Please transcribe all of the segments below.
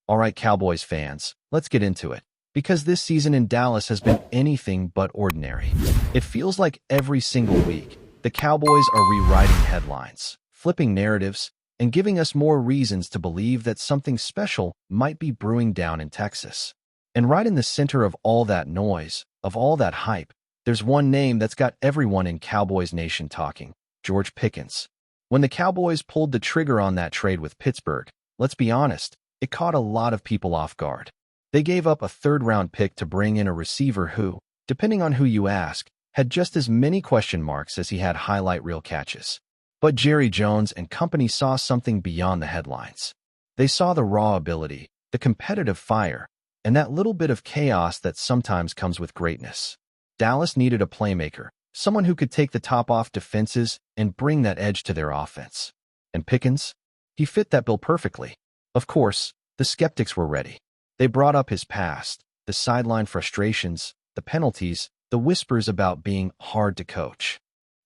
All right, Cowboys fans, let's get into it. Because this season in Dallas has been anything but ordinary. It feels like every single week, the Cowboys are rewriting headlines, flipping narratives, and giving us more reasons to believe that something special might be brewing down in Texas. And right in the center of all that noise, of all that hype, there's one name that's got everyone in Cowboys Nation talking: George Pickens. When the Cowboys pulled the trigger on that trade with Pittsburgh, let's be honest, it caught a lot of people off guard. They gave up a third-round pick to bring in a receiver who, depending on who you ask, had just as many question marks as he had highlight reel catches. But Jerry Jones and company saw something beyond the headlines. They saw the raw ability, the competitive fire, and that little bit of chaos that sometimes comes with greatness. Dallas needed a playmaker, someone who could take the top off defenses and bring that edge to their offense. And Pickens? He fit that bill perfectly. Of course, the skeptics were ready. They brought up his past, the sideline frustrations, the penalties, the whispers about being hard to coach.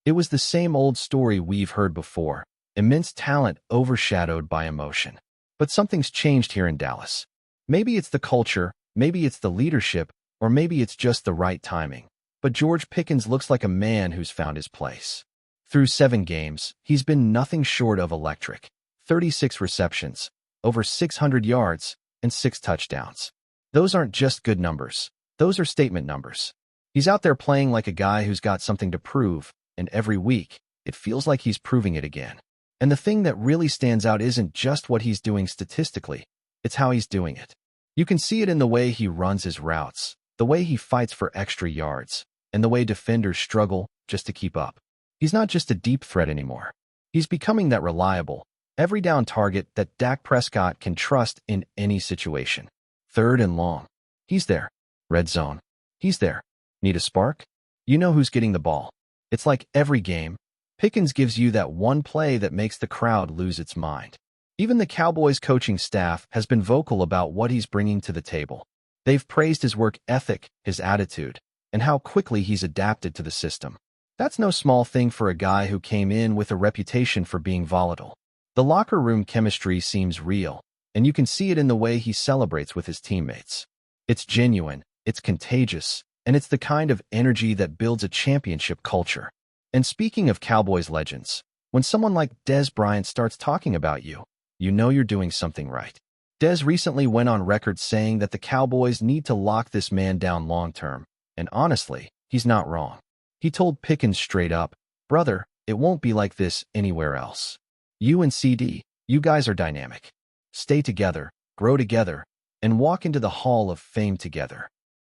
It was the same old story we've heard before: immense talent overshadowed by emotion. But something's changed here in Dallas. Maybe it's the culture, maybe it's the leadership, or maybe it's just the right timing. But George Pickens looks like a man who's found his place. Through 7 games, he's been nothing short of electric. 36 receptions, over 600 yards, and 6 touchdowns. Those aren't just good numbers. Those are statement numbers. He's out there playing like a guy who's got something to prove, and every week, it feels like he's proving it again. And the thing that really stands out isn't just what he's doing statistically, it's how he's doing it. You can see it in the way he runs his routes, the way he fights for extra yards, and the way defenders struggle just to keep up. He's not just a deep threat anymore. He's becoming that reliable, every down target that Dak Prescott can trust in any situation. 3rd and long. He's there. Red zone. He's there. Need a spark? You know who's getting the ball. It's like every game, Pickens gives you that one play that makes the crowd lose its mind. Even the Cowboys coaching staff has been vocal about what he's bringing to the table. They've praised his work ethic, his attitude, and how quickly he's adapted to the system. That's no small thing for a guy who came in with a reputation for being volatile. The locker room chemistry seems real, and you can see it in the way he celebrates with his teammates. It's genuine, it's contagious, and it's the kind of energy that builds a championship culture. And speaking of Cowboys legends, when someone like Dez Bryant starts talking about you, you know you're doing something right. Dez recently went on record saying that the Cowboys need to lock this man down long-term, and honestly, he's not wrong. He told Pickens straight up, "Brother, it won't be like this anywhere else. You and CeeDee, you guys are dynamic. Stay together, grow together, and walk into the Hall of Fame together."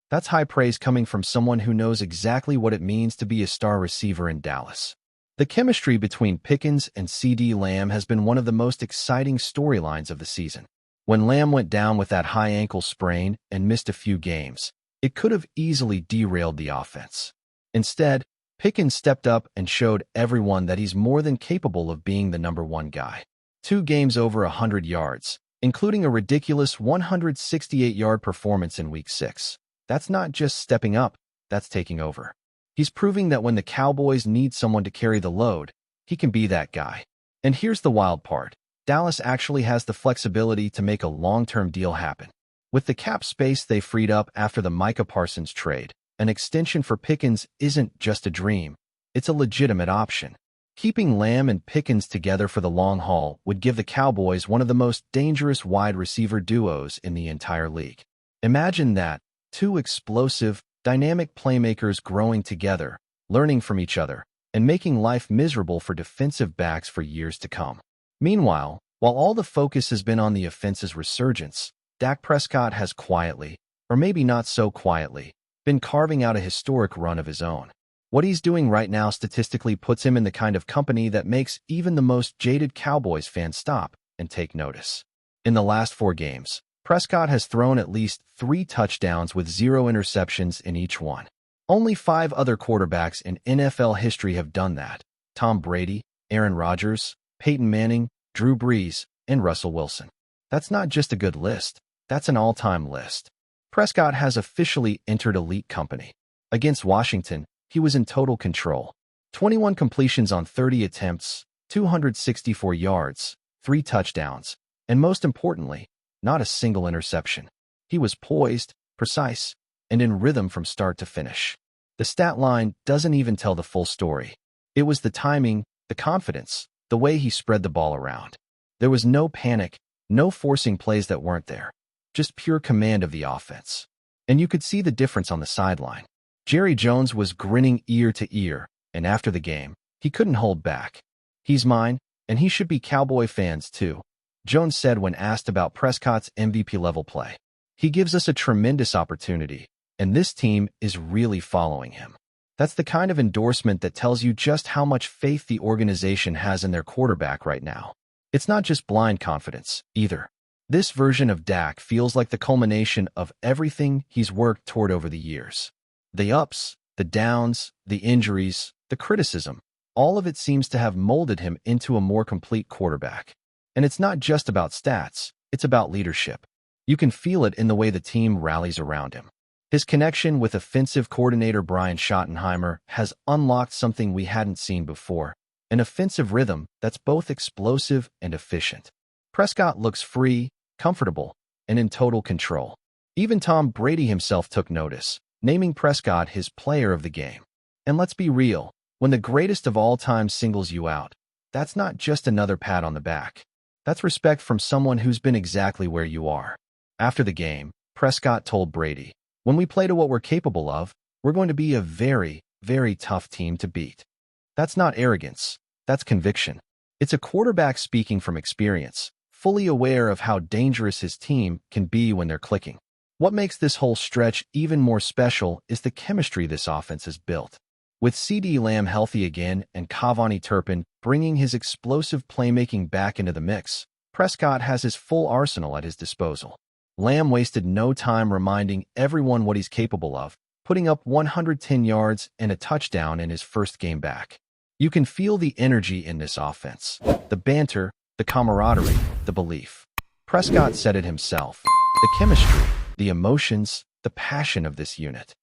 That's high praise coming from someone who knows exactly what it means to be a star receiver in Dallas. The chemistry between Pickens and CeeDee Lamb has been one of the most exciting storylines of the season. When Lamb went down with that high ankle sprain and missed a few games, it could have easily derailed the offense. Instead, Pickens stepped up and showed everyone that he's more than capable of being the number 1 guy. 2 games over 100 yards, including a ridiculous 168-yard performance in Week 6. That's not just stepping up, that's taking over. He's proving that when the Cowboys need someone to carry the load, he can be that guy. And here's the wild part: Dallas actually has the flexibility to make a long-term deal happen. With the cap space they freed up after the Micah Parsons trade, an extension for Pickens isn't just a dream, it's a legitimate option. Keeping Lamb and Pickens together for the long haul would give the Cowboys one of the most dangerous wide receiver duos in the entire league. Imagine that, 2 explosive, dynamic playmakers growing together, learning from each other, and making life miserable for defensive backs for years to come. Meanwhile, while all the focus has been on the offense's resurgence, Dak Prescott has quietly, or maybe not so quietly, been carving out a historic run of his own. What he's doing right now statistically puts him in the kind of company that makes even the most jaded Cowboys fans stop and take notice. In the last 4 games, Prescott has thrown at least 3 touchdowns with 0 interceptions in each one. Only 5 other quarterbacks in NFL history have done that: Tom Brady, Aaron Rodgers, Peyton Manning, Drew Brees, and Russell Wilson. That's not just a good list, that's an all-time list. Prescott has officially entered elite company. Against Washington, he was in total control. 21 completions on 30 attempts, 264 yards, 3 touchdowns, and most importantly, not a single interception. He was poised, precise, and in rhythm from start to finish. The stat line doesn't even tell the full story. It was the timing, the confidence, the way he spread the ball around. There was no panic, no forcing plays that weren't there. Just pure command of the offense. And you could see the difference on the sideline. Jerry Jones was grinning ear to ear, and after the game, he couldn't hold back. "He's mine, and he should be Cowboy fans too," Jones said when asked about Prescott's MVP-level play. "He gives us a tremendous opportunity, and this team is really following him." That's the kind of endorsement that tells you just how much faith the organization has in their quarterback right now. It's not just blind confidence, either. This version of Dak feels like the culmination of everything he's worked toward over the years. The ups, the downs, the injuries, the criticism, all of it seems to have molded him into a more complete quarterback. And it's not just about stats, it's about leadership. You can feel it in the way the team rallies around him. His connection with offensive coordinator Brian Schottenheimer has unlocked something we hadn't seen before, an offensive rhythm that's both explosive and efficient. Prescott looks free, comfortable, and in total control. Even Tom Brady himself took notice, naming Prescott his player of the game. And let's be real, when the greatest of all time singles you out, that's not just another pat on the back. That's respect from someone who's been exactly where you are. After the game, Prescott told Brady, "When we play to what we're capable of, we're going to be a very, very tough team to beat." That's not arrogance. That's conviction. It's a quarterback speaking from experience, fully aware of how dangerous his team can be when they're clicking. What makes this whole stretch even more special is the chemistry this offense has built. With CeeDee Lamb healthy again and Cavani Turpin bringing his explosive playmaking back into the mix, Prescott has his full arsenal at his disposal. Lamb wasted no time reminding everyone what he's capable of, putting up 110 yards and a touchdown in his first game back. You can feel the energy in this offense, the banter, the camaraderie, the belief. Prescott said it himself. The chemistry, the emotions, the passion of this unit.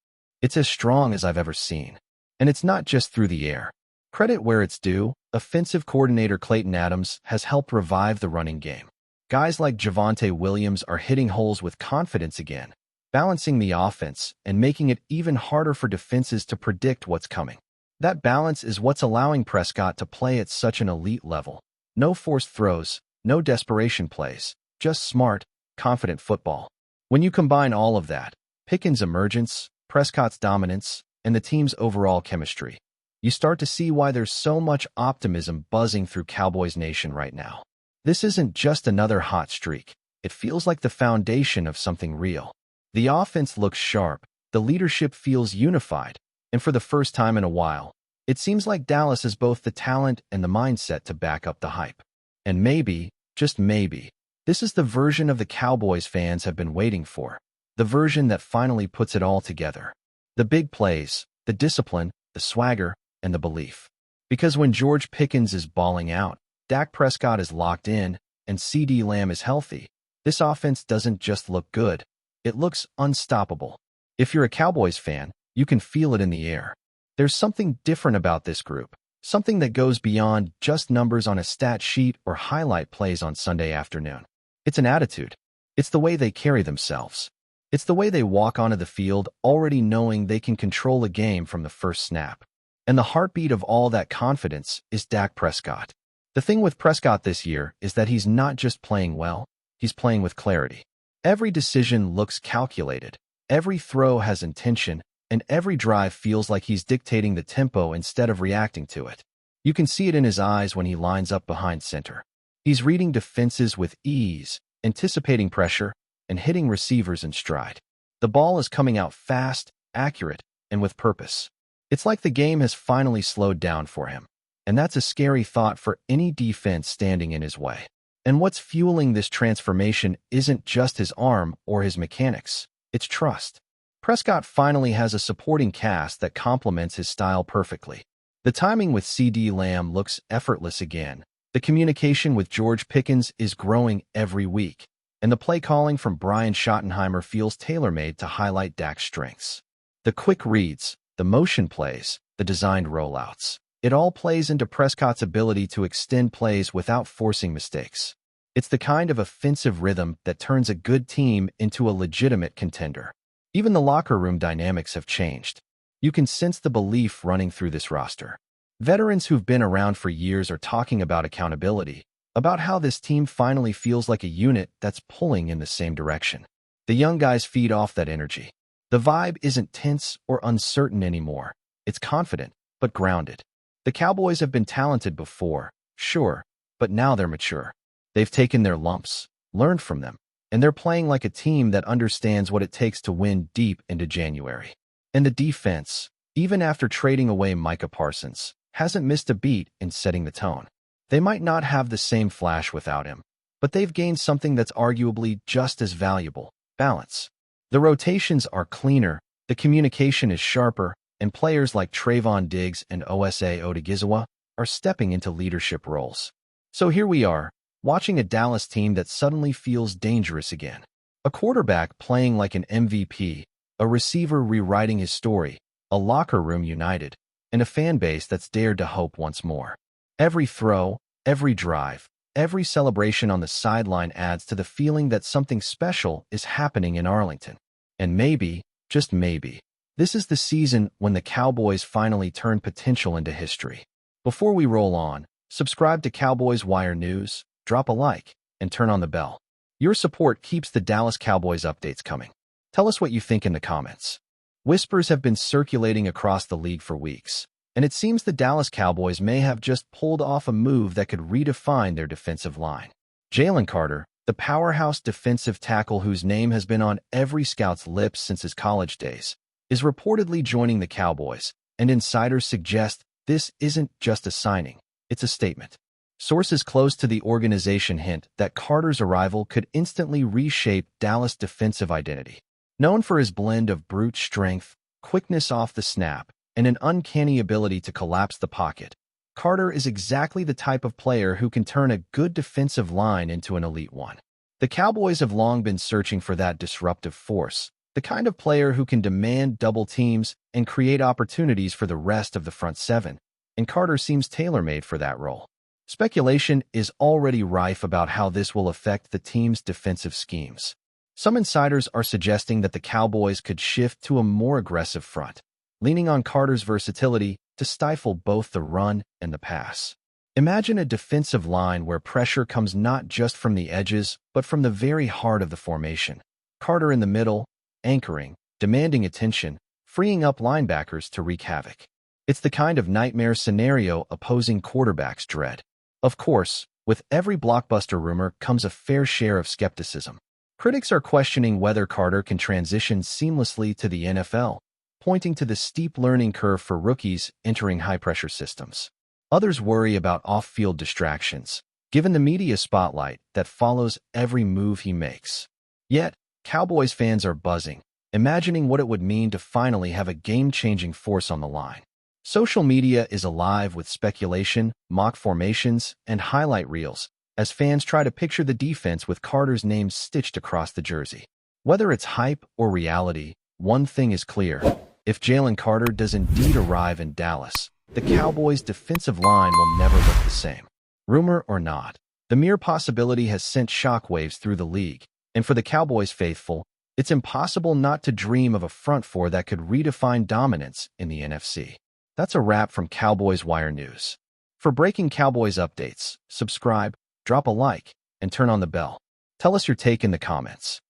It's as strong as I've ever seen. And it's not just through the air. Credit where it's due, offensive coordinator Clayton Adams has helped revive the running game. Guys like Javonte Williams are hitting holes with confidence again, balancing the offense and making it even harder for defenses to predict what's coming. That balance is what's allowing Prescott to play at such an elite level. No forced throws, no desperation plays, just smart, confident football. When you combine all of that, Pickens' emergence, Prescott's dominance, and the team's overall chemistry, you start to see why there's so much optimism buzzing through Cowboys Nation right now. This isn't just another hot streak. It feels like the foundation of something real. The offense looks sharp, the leadership feels unified, and for the first time in a while, it seems like Dallas has both the talent and the mindset to back up the hype. And maybe, just maybe, this is the version of the Cowboys fans have been waiting for. The version that finally puts it all together. The big plays, the discipline, the swagger, and the belief. Because when George Pickens is balling out, Dak Prescott is locked in, and CeeDee Lamb is healthy, this offense doesn't just look good, it looks unstoppable. If you're a Cowboys fan, you can feel it in the air. There's something different about this group, something that goes beyond just numbers on a stat sheet or highlight plays on Sunday afternoon. It's an attitude. It's the way they carry themselves. It's the way they walk onto the field already knowing they can control a game from the first snap. And the heartbeat of all that confidence is Dak Prescott. The thing with Prescott this year is that he's not just playing well, he's playing with clarity. Every decision looks calculated, every throw has intention, and every drive feels like he's dictating the tempo instead of reacting to it. You can see it in his eyes when he lines up behind center. He's reading defenses with ease, anticipating pressure, and hitting receivers in stride. The ball is coming out fast, accurate, and with purpose. It's like the game has finally slowed down for him. And that's a scary thought for any defense standing in his way. And what's fueling this transformation isn't just his arm or his mechanics, it's trust. Prescott finally has a supporting cast that complements his style perfectly. The timing with CeeDee Lamb looks effortless again. The communication with George Pickens is growing every week. And the play calling from Brian Schottenheimer feels tailor-made to highlight Dak's strengths. The quick reads, the motion plays, the designed rollouts. It all plays into Prescott's ability to extend plays without forcing mistakes. It's the kind of offensive rhythm that turns a good team into a legitimate contender. Even the locker room dynamics have changed. You can sense the belief running through this roster. Veterans who've been around for years are talking about accountability, about how this team finally feels like a unit that's pulling in the same direction. The young guys feed off that energy. The vibe isn't tense or uncertain anymore. It's confident, but grounded. The Cowboys have been talented before, sure, but now they're mature. They've taken their lumps, learned from them, and they're playing like a team that understands what it takes to win deep into January. And the defense, even after trading away Micah Parsons, hasn't missed a beat in setting the tone. They might not have the same flash without him, but they've gained something that's arguably just as valuable: balance. The rotations are cleaner, the communication is sharper, and players like Trevon Diggs and Osa Odigizua are stepping into leadership roles. So here we are, watching a Dallas team that suddenly feels dangerous again. A quarterback playing like an MVP, a receiver rewriting his story, a locker room united, and a fan base that's dared to hope once more. Every throw, every drive, every celebration on the sideline adds to the feeling that something special is happening in Arlington. And maybe, just maybe, this is the season when the Cowboys finally turn potential into history. Before we roll on, subscribe to Cowboys Wire News, drop a like, and turn on the bell. Your support keeps the Dallas Cowboys updates coming. Tell us what you think in the comments. Whispers have been circulating across the league for weeks, and it seems the Dallas Cowboys may have just pulled off a move that could redefine their defensive line. Jalen Carter, the powerhouse defensive tackle whose name has been on every scout's lips since his college days, is reportedly joining the Cowboys, and insiders suggest this isn't just a signing, it's a statement. Sources close to the organization hint that Carter's arrival could instantly reshape Dallas' defensive identity. Known for his blend of brute strength, quickness off the snap, and an uncanny ability to collapse the pocket, Carter is exactly the type of player who can turn a good defensive line into an elite one. The Cowboys have long been searching for that disruptive force, the kind of player who can demand double teams and create opportunities for the rest of the front seven, and Carter seems tailor-made for that role. Speculation is already rife about how this will affect the team's defensive schemes. Some insiders are suggesting that the Cowboys could shift to a more aggressive front, leaning on Carter's versatility to stifle both the run and the pass. Imagine a defensive line where pressure comes not just from the edges, but from the very heart of the formation. Carter in the middle, anchoring, demanding attention, freeing up linebackers to wreak havoc. It's the kind of nightmare scenario opposing quarterbacks dread. Of course, with every blockbuster rumor comes a fair share of skepticism. Critics are questioning whether Carter can transition seamlessly to the NFL, pointing to the steep learning curve for rookies entering high-pressure systems. Others worry about off-field distractions, given the media spotlight that follows every move he makes. Yet, Cowboys fans are buzzing, imagining what it would mean to finally have a game-changing force on the line. Social media is alive with speculation, mock formations, and highlight reels, as fans try to picture the defense with Carter's name stitched across the jersey. Whether it's hype or reality, one thing is clear: if Jalen Carter does indeed arrive in Dallas, the Cowboys' defensive line will never look the same. Rumor or not, the mere possibility has sent shockwaves through the league, and for the Cowboys faithful, it's impossible not to dream of a front four that could redefine dominance in the NFC. That's a wrap from Cowboys Wire News. For breaking Cowboys updates, subscribe, drop a like, and turn on the bell. Tell us your take in the comments.